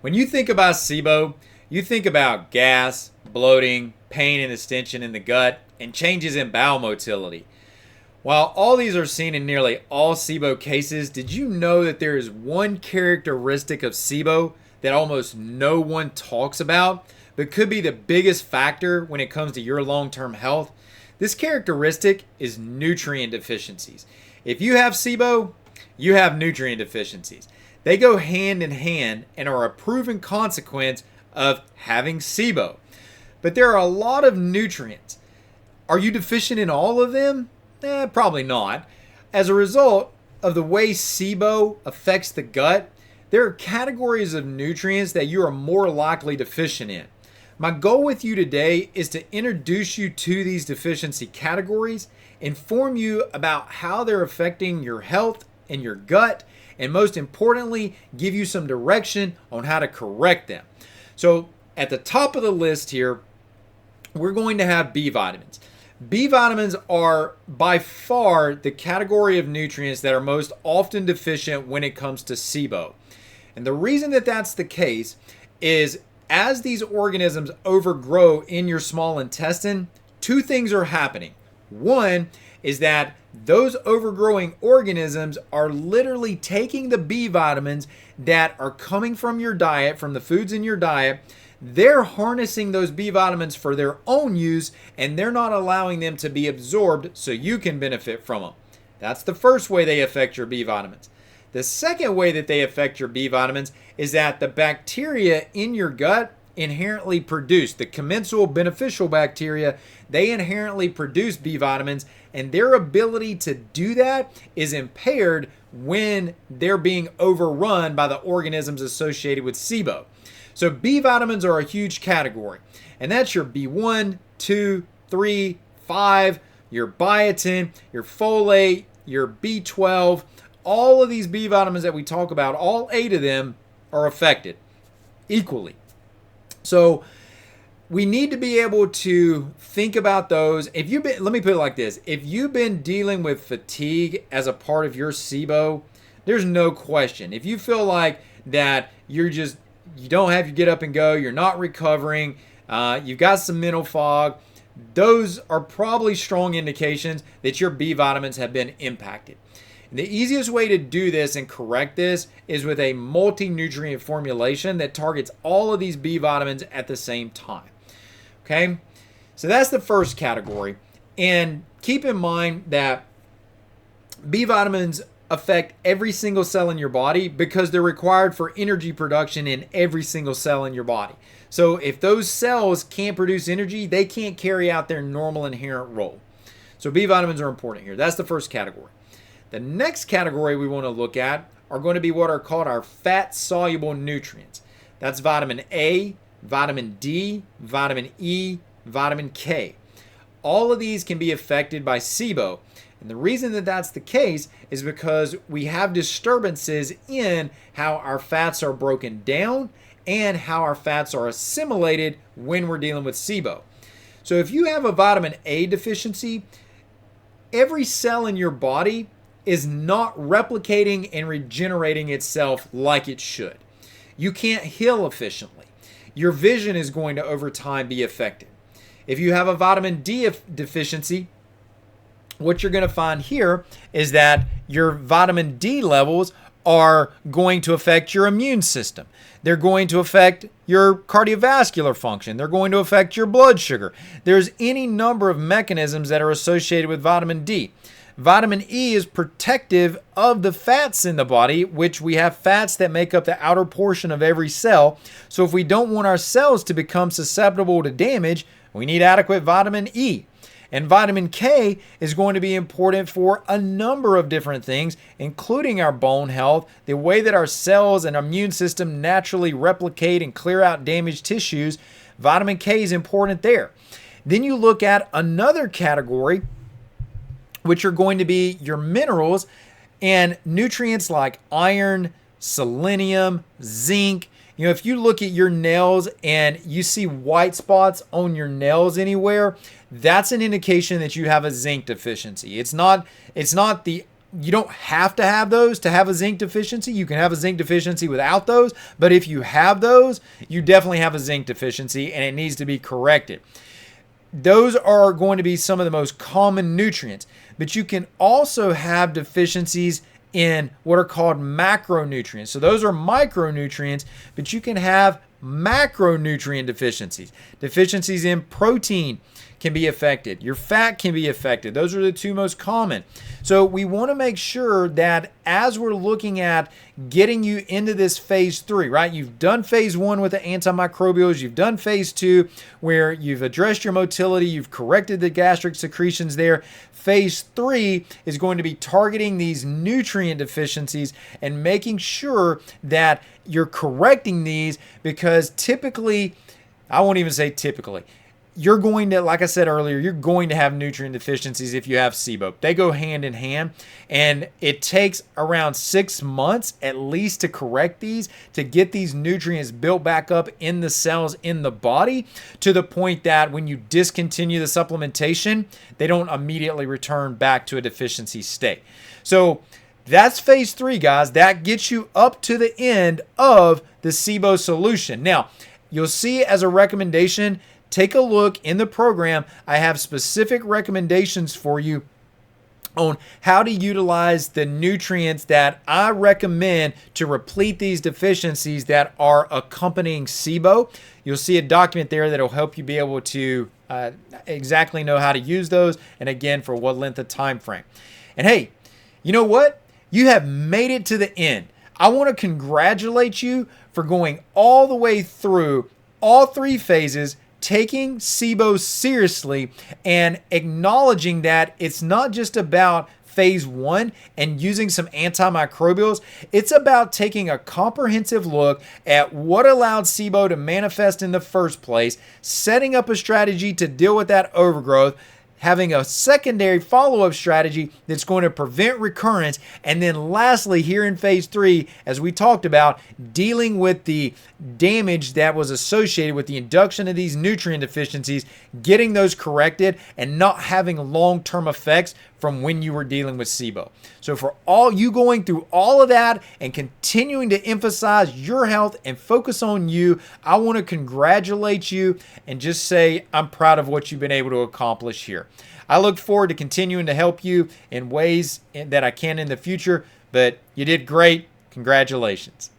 When you think about SIBO, you think about gas, bloating, pain and distension in the gut, and changes in bowel motility. While all these are seen in nearly all SIBO cases, did you know that there is one characteristic of SIBO that almost no one talks about, but could be the biggest factor when it comes to your long-term health? This characteristic is nutrient deficiencies. If you have SIBO, you have nutrient deficiencies. They go hand in hand and are a proven consequence of having SIBO. But there are a lot of nutrients. Are you deficient in all of them? Probably not. As a result of the way SIBO affects the gut, there are categories of nutrients that you are more likely deficient in. My goal with you today is to introduce you to these deficiency categories, inform you about how they're affecting your health and your gut, and most importantly, give you some direction on how to correct them. So at the top of the list here, we're going to have B vitamins. B vitamins are by far the category of nutrients that are most often deficient when it comes to SIBO. And the reason that that's the case is as these organisms overgrow in your small intestine, two things are happening. One is that those overgrowing organisms are literally taking the B vitamins that are coming from your diet, from the foods in your diet. They're harnessing those B vitamins for their own use, and they're not allowing them to be absorbed so you can benefit from them. That's the first way they affect your B vitamins. The second way that they affect your B vitamins is that the bacteria in your gut inherently produce, the commensal beneficial bacteria, they inherently produce B vitamins, and their ability to do that is impaired when they're being overrun by the organisms associated with SIBO. So B vitamins are a huge category, and that's your B1, 2, 3, 5, your biotin, your folate, your B12. All of these B vitamins that we talk about, all 8 of them are affected equally. So we need to be able to think about those. Let me put it like this. If you've been dealing with fatigue as a part of your SIBO, there's no question. If you feel like that you don't have your get up and go, you're not recovering, you've got some mental fog, those are probably strong indications that your B vitamins have been impacted. And the easiest way to do this and correct this is with a multi-nutrient formulation that targets all of these B vitamins at the same time. Okay, so that's the first category. And keep in mind that B vitamins affect every single cell in your body because they're required for energy production in every single cell in your body. So if those cells can't produce energy, they can't carry out their normal inherent role. So B vitamins are important here. That's the first category. The next category we want to look at are going to be what are called our fat-soluble nutrients. That's vitamin A, vitamin D, vitamin E, vitamin K. All of these can be affected by SIBO. And the reason that that's the case is because we have disturbances in how our fats are broken down and how our fats are assimilated when we're dealing with SIBO. So if you have a vitamin A deficiency, every cell in your body is not replicating and regenerating itself like it should. You can't heal efficiently. Your vision is going to over time be affected. If you have a vitamin D deficiency, what you're going to find here is that your vitamin D levels are going to affect your immune system. They're going to affect your cardiovascular function. They're going to affect your blood sugar. There's any number of mechanisms that are associated with vitamin D. Vitamin E is protective of the fats in the body, which we have fats that make up the outer portion of every cell. So if we don't want our cells to become susceptible to damage, we need adequate vitamin E. And vitamin K is going to be important for a number of different things, including our bone health, the way that our cells and immune system naturally replicate and clear out damaged tissues. Vitamin K is important there. Then you look at another category, which are going to be your minerals and nutrients like iron, selenium, zinc. You know, if you look at your nails and you see white spots on your nails anywhere, that's an indication that you have a zinc deficiency. It's not the you don't have to have those to have a zinc deficiency. You can have a zinc deficiency without those, but if you have those, you definitely have a zinc deficiency and it needs to be corrected. Those are going to be some of the most common nutrients, but you can also have deficiencies in what are called macronutrients. So those are micronutrients, but you can have macronutrient deficiencies. Deficiencies in protein can be affected. Your fat can be affected. Those are the two most common. So we want to make sure that as we're looking at getting you into this phase 3, right? You've done phase 1 with the antimicrobials. You've done phase 2 where you've addressed your motility. You've corrected the gastric secretions there. Phase 3 is going to be targeting these nutrient deficiencies and making sure that you're correcting these, because typically, I won't even say typically, you're going to, like I said earlier, you're going to have nutrient deficiencies if you have SIBO. They go hand in hand, and it takes around 6 months at least to correct these, to get these nutrients built back up in the cells in the body, to the point that when you discontinue the supplementation, they don't immediately return back to a deficiency state. So that's phase 3, guys. That gets you up to the end of the SIBO solution. Now, you'll see as a recommendation, take a look in the program. I have specific recommendations for you on how to utilize the nutrients that I recommend to replete these deficiencies that are accompanying SIBO. You'll see a document there that will help you be able to exactly know how to use those, and again, for what length of time frame. And hey, you know what? You have made it to the end. I want to congratulate you for going all the way through all 3 phases, taking SIBO seriously and acknowledging that it's not just about phase 1 and using some antimicrobials. It's about taking a comprehensive look at what allowed SIBO to manifest in the first place, setting up a strategy to deal with that overgrowth, having a secondary follow-up strategy that's going to prevent recurrence, and then lastly, here in phase 3, as we talked about, dealing with the damage that was associated with the induction of these nutrient deficiencies, getting those corrected, and not having long-term effects from when you were dealing with SIBO. So for all you going through all of that and continuing to emphasize your health and focus on you, I want to congratulate you and just say I'm proud of what you've been able to accomplish here. I look forward to continuing to help you in ways that I can in the future, but you did great. Congratulations.